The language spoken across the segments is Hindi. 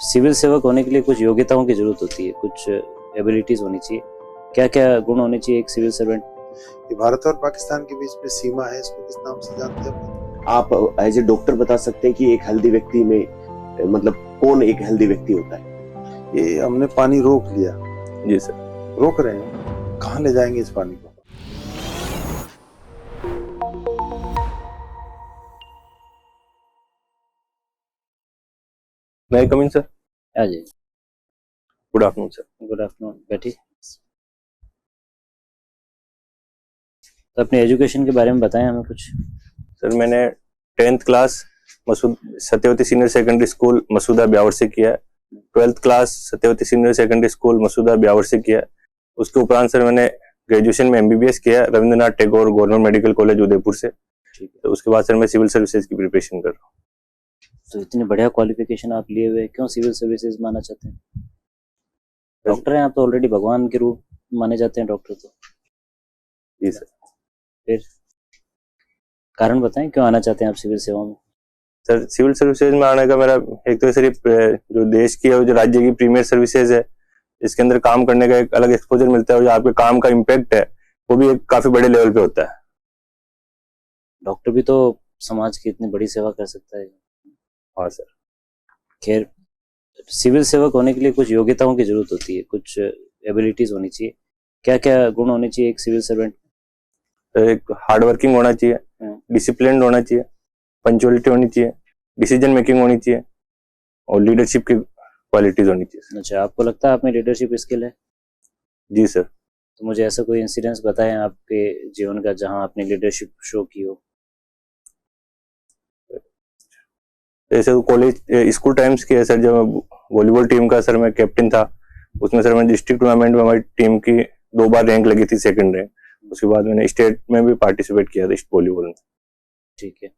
सिविल सेवक होने के लिए कुछ योग्यताओं की जरूरत होती है, कुछ एबिलिटीज होनी चाहिए। क्या क्या गुण होने चाहिए एक सिविल सर्वेंट? ये भारत और पाकिस्तान के बीच में सीमा है, इसको किस नाम से जानते हैं आप एज ए डॉक्टर बता सकते हैं कि एक हेल्दी व्यक्ति में मतलब कौन एक हेल्दी व्यक्ति होता है? ये हमने पानी रोक लिया। जी सर। रोक रहे हैं, कहाँ ले जाएंगे इस पानी को? मैं कम इन सर। आ जाइए। Good afternoon sir. Good afternoon, बैठिए। तो अपनी एजुकेशन के बारे में बताएं हमें कुछ। सर मैंने 10th class Satyavati senior secondary school Masuda Beawar से किया है। 12th class Satyavati senior secondary school Masuda Beawar से किया है। उसके उपरांत सर मैंने ग्रेजुएशन में MBBS किया Rabindranath Tagore government medical college Udaipur से। ठीक है। तो उसके बाद सर मैं सिविल सर्विसेज की प्रिपरेशन कर रहा हूँ। तो इतनी बढ़िया क्वालिफिकेशन आप लिए हुए, क्यों सिविल सर्विसेज माना चाहते हैं? डॉक्टर हैं आप तो, ऑलरेडी भगवान के रूप माने जाते हैं डॉक्टर तो। जी सर। फिर कारण बताएं क्यों आना चाहते हैं आप सिविल सेवा में? सर सिविल सर्विसेज में आने का मेरा एक तो सर जो देश की और जो राज्य की प्रीमियर सर्विसेज है, इसके अंदर काम करने का एक अलग एक्सपोजर मिलता है और जो आपके काम का इम्पैक्ट है वो भी एक काफी बड़े लेवल पे होता है। डॉक्टर भी तो समाज की इतनी बड़ी सेवा कर सकता है। हाँ सर। खैर, सिविल सेवक होने के लिए कुछ योग्यताओं की जरूरत होती है, कुछ एबिलिटीज होनी चाहिए। क्या क्या गुण होने चाहिए एक सिविल सर्वेंट? एक हार्ड वर्किंग होना चाहिए, डिसिप्लिन होना चाहिए, पंचुअलिटी होनी चाहिए, डिसीजन मेकिंग होनी चाहिए और लीडरशिप की क्वालिटीज होनी चाहिए। अच्छा, आपको लगता है आप में लीडरशिप स्किल है? जी सर। तो मुझे ऐसा कोई इंसिडेंस बताएं आपके जीवन का जहां आपने लीडरशिप शो की हो। जैसे कॉलेज स्कूल टाइम्स की है सर, जब वॉलीबॉल टीम का सर मैं कैप्टन था, उसमें सर मैं डिस्ट्रिक्ट टूर्नामेंट में हमारी टीम की 2 बार रैंक लगी थी, सेकंड रैंक। उसके बाद मैंने स्टेट में भी पार्टिसिपेट किया था वॉलीबॉल में। ठीक है।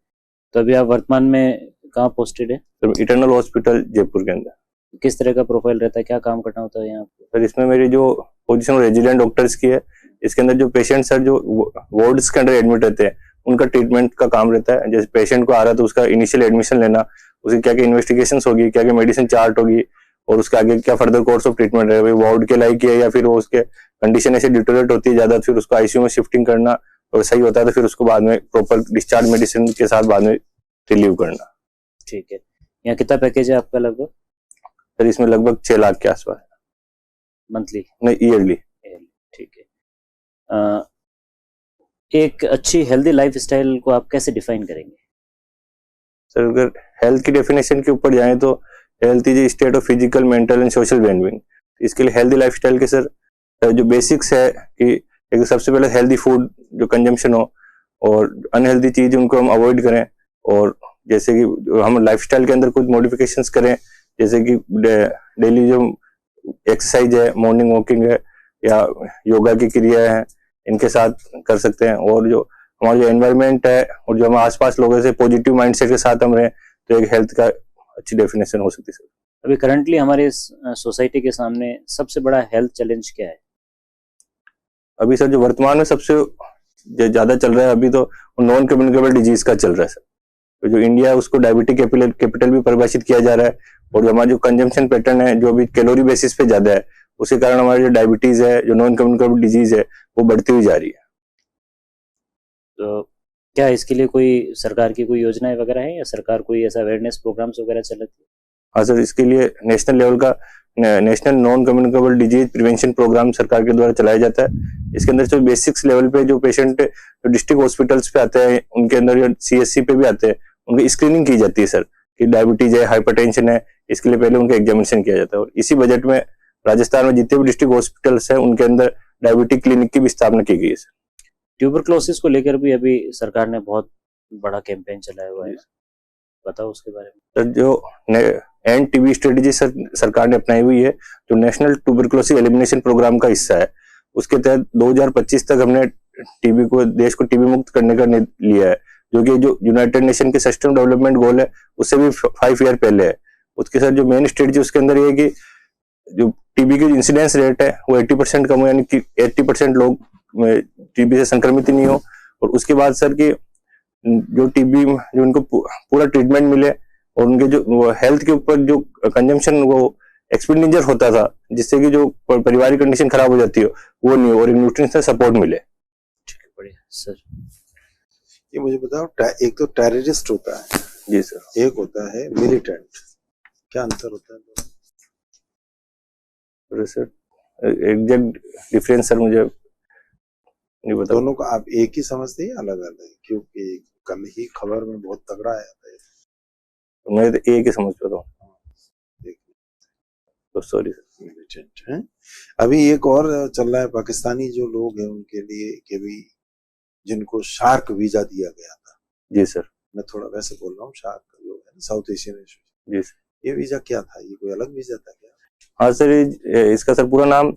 तो अभी आप वर्तमान में कहाँ पोस्टेड है? सर इटर्नल हॉस्पिटल जयपुर के अंदर। किस तरह का प्रोफाइल रहता है, क्या काम करना होता है यहाँ पे? सर इसमें मेरी जो पोजीशन रेजिडेंट डॉक्टर्स की है, इसके अंदर जो पेशेंट सर जो वार्ड्स के अंदर एडमिट रहते हैं उनका ट्रीटमेंट का काम रहता है। जैसे पेशेंट को आ रहा है तो उसका इनिशियल एडमिशन लेना, उसकी क्या क्या इन्वेस्टिगेशंस होगी, क्या क्या मेडिसिन चार्ट होगी और उसका आगे क्या फर्दर कोर्स ऑफ ट्रीटमेंट रहेगा, वार्ड के लायक है या फिर वो उसके कंडीशन ऐसे डिटोरेट होती है ज्यादा, फिर उसको ICU में शिफ्टिंग करना और सही होता है तो फिर उसको बाद में प्रॉपर डिस्चार्ज मेडिसिन के साथ बाद में रिलीव करना। ठीक है। यहाँ कितना पैकेज है आपका लगभग? सर इसमें लगभग 6 लाख के आसपास। मंथली? नहीं, ईयरली। ठीक है। एक अच्छी हेल्दी लाइफ स्टाइल को आप कैसे डिफाइन करेंगे? सर अगर हेल्थ की डेफिनेशन के ऊपर जाएं तो health is state of physical mental and social wellbeing. इसके लिए हेल्दी लाइफस्टाइल के सर जो बेसिक्स है कि एक सबसे पहले हेल्दी फूड जो कंजम्पशन हो और अनहेल्दी चीज उनको हम अवॉइड करें, और जैसे कि हम लाइफस्टाइल के अंदर कुछ मॉडिफिकेशंस करें, जैसे कि डेली जो एक्सरसाइज है, मॉर्निंग वॉकिंग है या योगा की क्रिया है, इनके साथ कर सकते हैं। और जो हमारा जो एनवायरनमेंट है और जो हमारे आसपास लोगों से पॉजिटिव माइंडसेट के साथ हम रहें तो एक हेल्थ का अच्छी डेफिनेशन हो सकती है। अभी करंटली हमारे सोसाइटी के सामने सबसे बड़ा हेल्थ चैलेंज क्या है? अभी सर जो वर्तमान में सबसे ज्यादा चल रहा है अभी तो नॉन कम्युनिकेबल डिजीज का चल रहा है सर। तो जो इंडिया है उसको डायबिटिक कैपिटल भी परिभाषित किया जा रहा है और हमारा जो कंजम्पशन पैटर्न है जो अभी कैलोरी बेसिस पे ज्यादा है, उसके कारण हमारी जो डायबिटीज है, जो नॉन कम्युनिकेबल डिजीज है, वो बढ़ती हुई जा रही है। तो क्या इसके लिए कोई सरकार की कोई योजनाएं वगैरह है या सरकार कोई ऐसा अवेयरनेस प्रोग्राम्स वगैरह चलाती है? हाँ सर, इसके लिए नेशनल लेवल का national non communicable disease prevention programme सरकार के द्वारा चलाया जाता है। इसके अंदर जो बेसिक्स लेवल पे जो पेशेंट जो डिस्ट्रिक्ट हॉस्पिटल्स पे आते हैं, उनके अंदर जो CSC पे भी आते हैं, उनकी स्क्रीनिंग की जाती है सर कि डायबिटीज है, हाइपरटेंशन है, इसके लिए पहले उनका एग्जामिनेशन किया जाता है। और इसी बजट में राजस्थान में जितने भी डिस्ट्रिक्ट हॉस्पिटल्स हैं उनके अंदर डायबिटिक क्लिनिक की भी स्थापना की गई है सर। ट्यूबरक्लोसिस को लेकर भी अभी सरकार ने बहुत बड़ा कैंपेन चलाया हुआ है, बताओ उसके बारे में। सर जो एंड TB स्ट्रेटेजी सरकार ने अपनाई हुई है, जो नेशनल ट्यूबरक्लोसिस एलिमिनेशन प्रोग्राम का हिस्सा है, उसके तहत 2025 तक हमने देश को TB मुक्त करने का लिया है, जो कि जो यूनाइटेड नेशन के सस्टेनेबल डेवलपमेंट गोल है उससे भी 5 ईयर पहले है। उसके साथ जो मेन स्ट्रेटेजी उसके अंदर ये है कि जो TB की इंसिडेंस रेट है वो 80% कम हो, यानी कि 80% लोग TB से संक्रमित ही नहीं हो। और उसके बाद सर की जो TB जो उनको पूरा ट्रीटमेंट मिले और उनके जो हेल्थ के ऊपर जो कंजम्पशन वो एक्सपेंडिचर होता था, जिससे कि जो पारिवारिक कंडीशन खराब हो जाती है वो नहीं हो, और एक न्यूट्रिशनल सपोर्ट मिले। ठीक है, बढ़िया सर। ये मुझे बताओ, एक तो टेररिस्ट होता है, जी सर। एक होता है मिलिटेंट, क्या अंतर होता है दोनों? सर एग्जैक्ट डिफरेंस सर मुझे नहीं पता। दोनों को आप एक ही समझते हैं अलग अलग? क्योंकि कल ही खबर में बहुत तगड़ा आया था। मैं तो एक ही समझ पाता हूँ, तो सॉरी सर। मिलिटेंट है। अभी एक और चल रहा है, पाकिस्तानी जो लोग हैं उनके लिए कि भी जिनको शार्क वीजा दिया गया था। जी सर। मैं थोड़ा वैसे बोल रहा हूँ, शार्क जो है साउथ एशियन एसोसिएशन। जी सर। ये वीजा क्या था? ये कोई अलग वीजा था क्या? हाँ सर, इसका सर पूरा नाम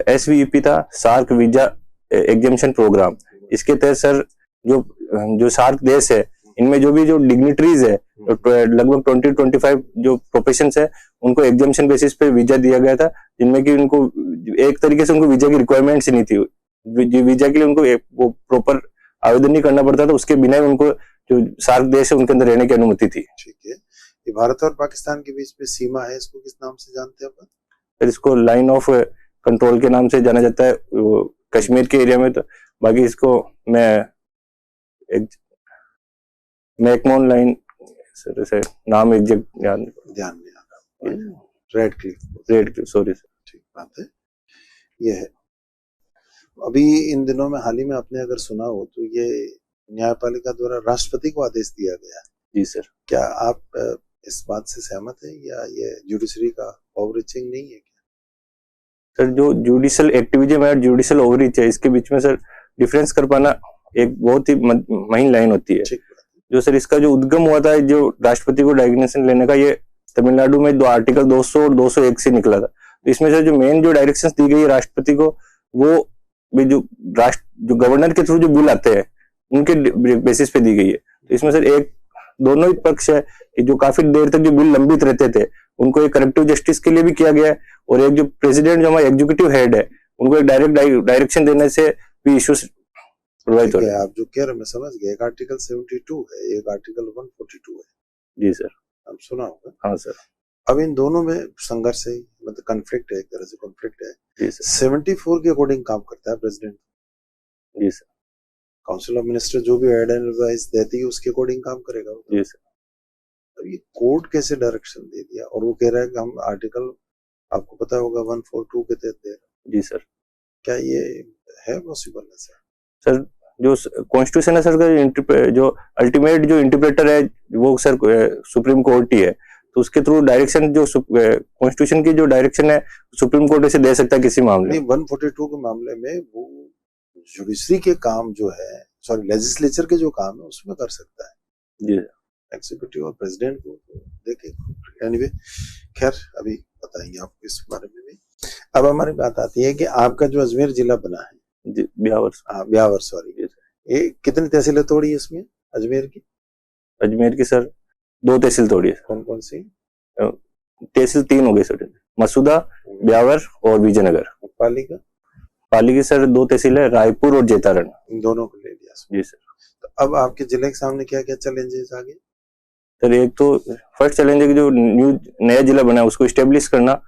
SVEP था, सार्क वीजा एग्जेम्पशन प्रोग्राम। इसके तहत सर जो सार्क देश है, इनमें जो भी जो डिग्निटरीज है, लगभग 20-25 जो प्रोफेशंस है, उनको एग्जेम्पशन बेसिस पे वीजा दिया गया था, जिनमें कि उनको एक तरीके से उनको वीजा की रिक्वायरमेंट्स ही नहीं थी। वीजा के लिए उनको वो प्रॉपर आवेदन नहीं करना पड़ता था, उसके बिना ही उनको जो सार्क देश है उनके अंदर रहने की अनुमति थी। ठीक है। ये भारत और पाकिस्तान के बीच में सीमा है, इसको किस नाम से जानते हैं अपन? फिर इसको लाइन ऑफ कंट्रोल के नाम से जाना जाता है कश्मीर के एरिया में। तो बाकी इसको मैकमोहन लाइन सर से नाम एग्जैक्ट ध्यान नहीं आ रहा। Red Cliff, sorry sir. ठीक बात है। ये है अभी इन दिनों में हाल ही में आपने अगर सुना हो तो ये न्यायपालिका द्वारा राष्ट्रपति को आदेश दिया गया। जी सर। क्या आप इस बात से सहमत है या ये जुडिशरी का ओवररीचिंग नहीं है क्या? सर जो जुडिशियल एक्टिविज्म है और जुडिशियल ओवररीच है, इसके बीच में सर डिफरेंस कर पाना एक बहुत ही महीन लाइन होती है। जो सर इसका जो उद्गम हुआ था, जो राष्ट्रपति को डायरेक्शन लेने का, ये तमिलनाडु में दो आर्टिकल 200 और 201 से निकला था। तो इसमें सर जो मेन जो डायरेक्शंस दी गई है राष्ट्रपति को, वो जो गवर्नर के थ्रू जो बिल आते हैं उनके बेसिस पे दी गई है। तो इसमें सर एक दोनों ही पक्ष है कि जो काफी देर तक जो बिल लंबित रहते थे उनको एक करेक्टिव जस्टिस के लिए भी किया गया है, और एक जो प्रेसिडेंट जो हमारा एग्जीक्यूटिव हेड है उनको एक डायरेक्ट डायरेक्शन देने से भी इश्यूज प्रोवाइड हो रहे हैं। आप जो कह रहे हैं मैं समझ गया। एक आर्टिकल 72 है, एक आर्टिकल 142 है। जी सर। आप सुना होगा। हाँ सर। अब इन दोनों में संघर्ष है, मतलब कॉन्फ्लिक्ट है, एक तरह से कॉन्फ्लिक्ट है। जी सर। 74 के अकॉर्डिंग काम करता है प्रेसिडेंट। जी सर। काउंसिल ऑफ मिनिस्टर जो भी एडवाइस देती है उसके अकॉर्डिंग काम करेगा। जी सर। अब ये कोर्ट कैसे डायरेक्शन दे दिया, और वो कह रहा है कि हम आर्टिकल आपको पता होगा 142 के तहत दे रहे। जी सर। क्या ये है पॉसिबल है सर? जो कॉन्स्टिट्यूशन है सर का जो अल्टीमेट जो इंटरप्रेटर है वो सर सुप्रीम कोर्ट ही है। तो उसके थ्रू डायरेक्शन जो कॉन्स्टिट्यूशन की जो डायरेक्शन है सुप्रीम कोर्ट से दे सकता है किसी मामले में। 142 के मामले में वो जुडिशरी के काम जो है, सॉरी लेजिस्लेचर के जो काम है उसमें कर सकता है। जी। एग्जीक्यूटिव और प्रेसिडेंट को देखे। एनीवे, खैर अभी बताएंगे आपको इस बारे में भी। अब हमारी बात आती है कि आपका जो अजमेर जिला बना है, ब्यावर, सॉरी, ये कितनी तहसीलें तोड़ी है इसमें अजमेर की? अजमेर की सर 2 तहसील तोड़ी है। कौन कौन सी तहसील? 3 हो गई सर, मसूदा, ब्यावर और विजयनगर। पाली की सर 2 तहसील है, रायपुर और जैतारण। इन दोनों को ले लिया। जी सर। तो अब आपके जिले के सामने क्या क्या चैलेंजेस आ गए? सर एक तो फर्स्ट चैलेंज है कि जो नया जिला बना है उसको स्टेब्लिश करना,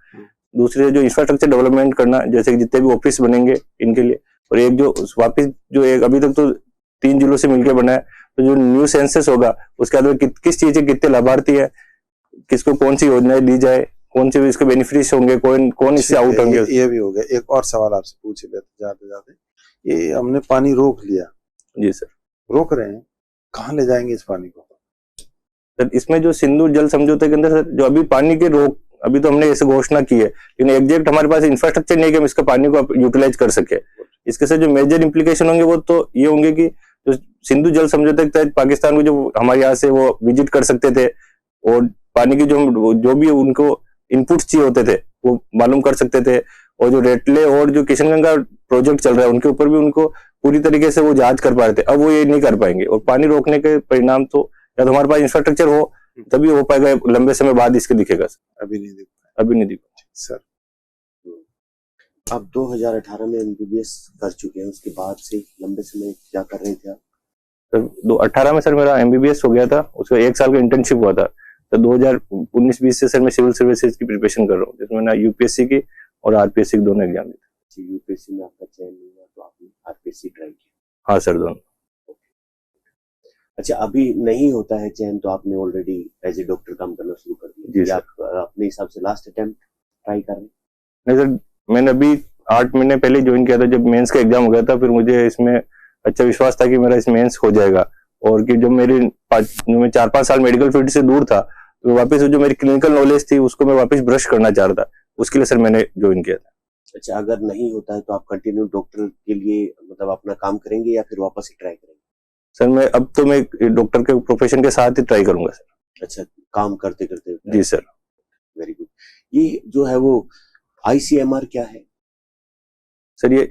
दूसरे जो इंफ्रास्ट्रक्चर डेवलपमेंट करना, जैसे कि जितने भी ऑफिस बनेंगे इनके लिए, और एक जो वापिस जो एक अभी तक तो 3 जिलों से मिलकर बना है, तो जो न्यू सेंसस होगा उसके बाद किस चीज के कितने लाभार्थी है, किसको कौन सी योजनाएं दी जाए, कौन से इसके बेनिफिट्स होंगे, कौन इससे आउट होंगे। ये भी हो गया। एक और सवाल आपसे पूछ लेते जाते, ये हमने पानी रोक लिया। जी सर। रोक रहे हैं, कहाँ ले जाएंगे इस पानी को? सर इसमें जो सिंधु जल समझौते के अंदर सर जो अभी पानी की रोक, अभी तो हमने ऐसे घोषणा की है, लेकिन एग्जैक्ट हमारे पास इंफ्रास्ट्रक्चर नहीं है कि हम इसका पानी को यूटिलाइज कर सके। इसके से जो मेजर इंप्लीकेशन होंगे वो तो ये होंगे कि जो सिंधु जल समझौते के तहत पाकिस्तान को जो हमारे यहाँ से वो विजिट कर सकते थे, और पानी की जो भी उनको इनपुट चाहिए होते थे वो मालूम कर सकते थे, और जो रेटले और जो किशनगंगा प्रोजेक्ट चल रहा है उनके ऊपर भी उनको पूरी तरीके से वो जांच कर पा रहे थे। अब वो ये नहीं कर पाएंगे, और पानी रोकने के परिणाम तो या तो हमारे पास इंफ्रास्ट्रक्चर हो तभी हो पाएगा, लंबे समय बाद इसके दिखेगा सर। अभी नहीं दिख सर। आप 2018 में MBBS कर चुके हैं, उसके बाद से लंबे समय क्या कर रहे थे आप? सर 2018 में सर मेरा MBBS हो गया था, उसका 1 साल का इंटर्नशिप हुआ था। तो 2019-20 से सर मैं सिविल सर्विसेज की प्रिपरेशन कर रहा हूँ, जिसमें ना यूपीएससी की और आरपीएससी की दोनों एग्जाम दिए। यूपीएससी में आपका चयन नहीं हुआ तो आपने आरपीएससी ट्राई किया? हाँ सर, दोनों। अच्छा, अभी नहीं होता है चयन तो आपने ऑलरेडी एज ए डॉक्टर काम करना शुरू कर दिया? जी सर। आप अपने हिसाब से लास्ट अटेम्प्ट ट्राई कर रहे हैं? नहीं सर, मैंने अभी 8 महीने पहले ज्वाइन किया था, जब मेंस का एग्जाम हो गया था। फिर मुझे इसमें अच्छा विश्वास था कि मेरा इस मेंस हो जाएगा, और कि जो मैं 4-5 साल मेडिकल फील्ड से दूर था, तो वापस जो मेरी क्लिनिकल नॉलेज थी उसको मैं वापस ब्रश करना चाह रहा था। उसके लिए सर मैंने ज्वाइन किया था। अच्छा, अगर नहीं होता है तो आप कंटिन्यू डॉक्टर के लिए मतलब अपना काम करेंगे या फिर वापस ही ट्राई करेंगे? सर मैं डॉक्टर के प्रोफेशन के साथ ही ट्राई करूंगा सर। अच्छा, काम करते करते? जी सर। Very good. ये जो है वो आईसीएमआर क्या है? सर ये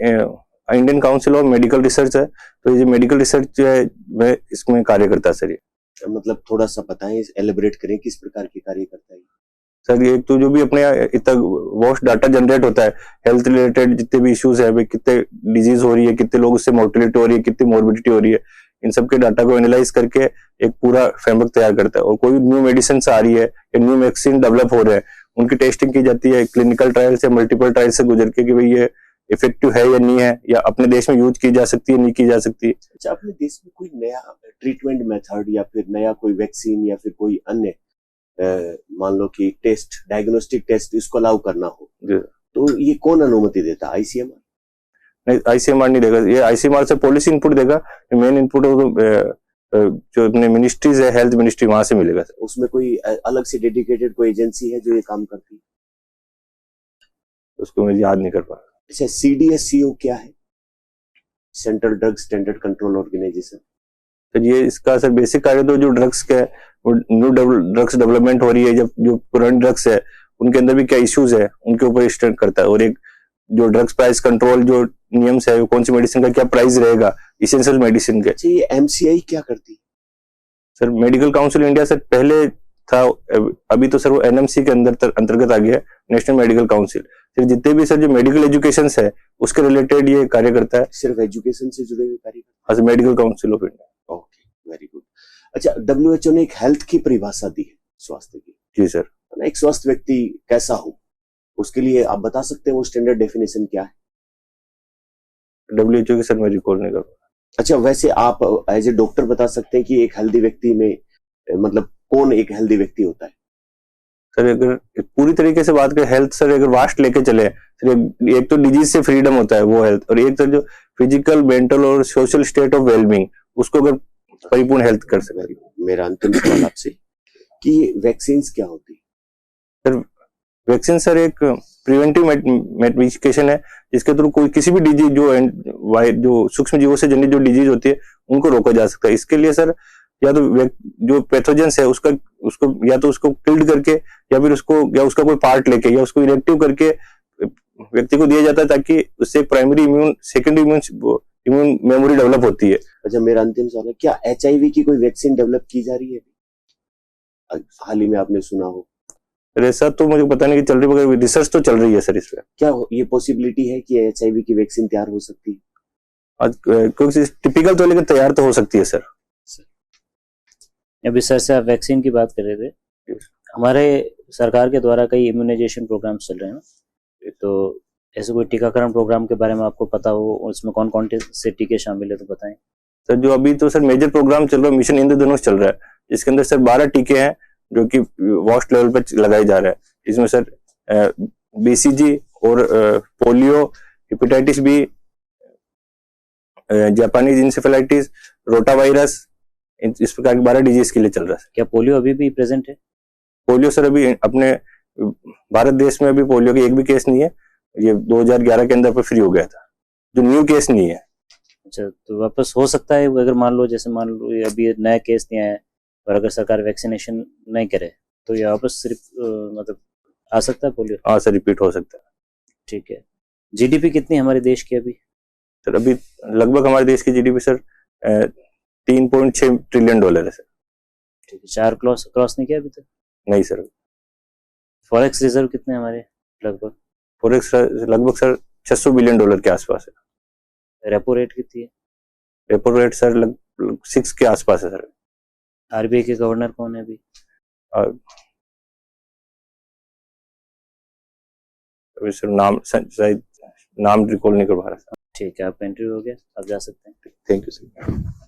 Indian council of medical research है। तो ये मेडिकल रिसर्च जो है मैं इसमें कार्य करता है सर। ये मतलब थोड़ा सा बताएं, एलिब्रेट करें किस प्रकार के कार्य करता है? सर ये तो जो भी अपने इतना वॉस्ट डाटा जनरेट होता है, हेल्थ रिलेटेड जितने भी इश्यूज है, कितने डिजीज हो रही है, कितने लोग उससे मोर्टिलिटी हो रही है, कितनी मॉर्बिडिटी हो रही है, इन सब के डाटा को एनालाइज करके एक पूरा फ्रेमवर्क तैयार करता है। और कोई न्यू मेडिसिन आ रही है या न्यू वैक्सीन डेवलप हो रहे हैं, उनकी टेस्टिंग की जाती है क्लिनिकल ट्रायल से, मल्टीपल ट्रायल से गुजर के, कि भाई ये इफेक्टिव है या नहीं है, या अपने देश में यूज की जा सकती है, नहीं की जा सकती। अच्छा, अपने देश में कोई नया ट्रीटमेंट मेथड या फिर नया कोई वैक्सीन या फिर कोई अन्य मान लो कि टेस्ट, डायग्नोस्टिक टेस्ट इसको अलाउ करना हो, तो ये कौन अनुमति देता है? आईसीएमआर? नहीं, आईसीएमआर नहीं देगा। ये आईसीएमआर से पॉलिसी इनपुट देगा। मेन इनपुट जो अपने मिनिस्ट्रीज है, हेल्थ मिनिस्ट्री, वहां से मिलेगा। उसमें कोई अलग से डेडिकेटेड कोई एजेंसी है जो ये काम करती है? उसको मैं याद नहीं कर पा रहा। अच्छा, सीडीएससीओ क्या है? Central drug standard control organisation. तो ये इसका सर बेसिक कार्य तो जो ड्रग्स का न्यू ड्रग्स डेवलपमेंट हो रही है, जब जो पुराने ड्रग्स है उनके अंदर भी क्या इश्यूज है उनके ऊपर स्टैंड करता है। और एक जो ड्रग्स प्राइस कंट्रोल जो नियम्स है, कौन सी मेडिसिन का क्या प्राइस रहेगा, इसेंशियल मेडिसिन के। अच्छा, ये एमसीआई क्या करती है? Sir medical council India sir पहले था, अभी तो सर वो एनएमसी के अंतर्गत आ गया, नेशनल मेडिकल काउंसिल। फिर जितने भी सर जो मेडिकल एजुकेशन है उसके रिलेटेड ये कार्य करता है। सिर्फ एजुकेशन से जुड़े हुए कार्य? हाँ, medical council of India. Okay, very good. अच्छा, डब्ल्यूएचओ ने एक हेल्थ की परिभाषा दी है, स्वास्थ्य की। जी सर। एक स्वस्थ व्यक्ति कैसा हो, उसके लिए आप बता सकते हैं वो स्टैंडर्ड डेफिनेशन क्या है? डब्ल्यूएचओ की सर मैं रिकॉल नहीं कर पा। अच्छा, वैसे आप एज ए डॉक्टर बता सकते हैं कि एक हेल्दी व्यक्ति में मतलब कौन एक हेल्दी व्यक्ति होता है? सर अगर पूरी तरीके से बात करें हेल्थ, सर अगर वास्ट लेके चले, सर एक तो डिजीज से फ्रीडम होता है वो हेल्थ, और एक तो जो फिजिकल, मेंटल और सोशल स्टेट ऑफ वेलबींग, उसको अगर परिपूर्ण हेल्थ कर सके। मेरा अंतिम सवाल आपसे कि वैक्सीन क्या होती है? सर वैक्सीन सर एक प्रिवेंटिव मेडिकेशन है, जिसके थ्रू कोई किसी भी डिजीज जो सूक्ष्म जीवों से जनित जो डिजीज होती है उनको रोका जा सकता है। इसके लिए सर या तो जो पैथोजेंस है उसको या तो उसको किल्ड करके, या फिर उसका कोई पार्ट लेके, या उसको इनेक्टिव करके व्यक्ति को दिया जाता है, ताकि उससे primary immune, secondary immune memory develop होती है। अच्छा, मेरा अंतिम सवाल है, क्या एचआईवी की कोई वैक्सीन डेवलप की जा रही है? हाल ही में आपने सुना हो? ऐसा तो मुझे पता नहीं कि चल रही, मगर रिसर्च तो चल रही है सर इस पे। क्या ये पॉसिबिलिटी है कि एचआईवी की वैक्सीन तैयार हो सकती है? आज क्योंकि टिपिकल तो, लेकिन तैयार तो हो सकती है सर। अभी सर से आप वैक्सीन की बात कर रहे थे, हमारे सरकार के द्वारा कई इम्यूनाइजेशन प्रोग्राम चल रहे हैं, तो ऐसे कोई टीकाकरण प्रोग्राम के बारे में आपको पता हो, उसमें कौन कौन से टीके शामिल है तो बताएं। सर जो अभी तो सर मेजर प्रोग्राम चल रहा है, मिशन इंद्रधनुष चल रहा है, जिसके अंदर सर 12 टीके हैं जो कि वॉस्ट लेवल पर लगाए जा रहे हैं। इसमें सर बीसीजी और polio, hepatitis B, Japanese encephalitis, rota virus, इस प्रकार के 12 डिजीज के लिए चल रहा है। क्या पोलियो अभी भी प्रेजेंट है? पोलियो सर अभी अपने भारत देश में अभी पोलियो के एक भी केस नहीं है। ये 2011 के अंदर पर फ्री हो गया था, जो न्यू केस नहीं है। अच्छा, तो वापस हो सकता है अगर मान लो अभी नया केस नहीं आया है, और अगर सरकार वैक्सीनेशन नहीं करे तो ये वापस सिर्फ मतलब आ सकता है पोलियो? हाँ सर, रिपीट हो सकता है। ठीक है। जीडीपी कितनी हमारे देश की अभी? सर अभी लगभग हमारे देश की जीडीपी सर 3.6 ट्रिलियन डॉलर है सर। ठीक है। 4 क्रॉस नहीं किया अभी तक? नहीं सर। फॉरेक्स रिजर्व कितने हमारे लगभग? फॉरेक्स लगभग सर 600 बिलियन डॉलर के आसपास है। रेपो रेट कितनी है? रेपो रेट सर लगभग 6 के आसपास है सर। आरबीआई के गवर्नर कौन है अभी? अभी सर नाम रिकॉल नहीं कर पा रहा। ठीक है, आपका इंटरव्यू हो गया, आप जा सकते हैं। Thank you sir.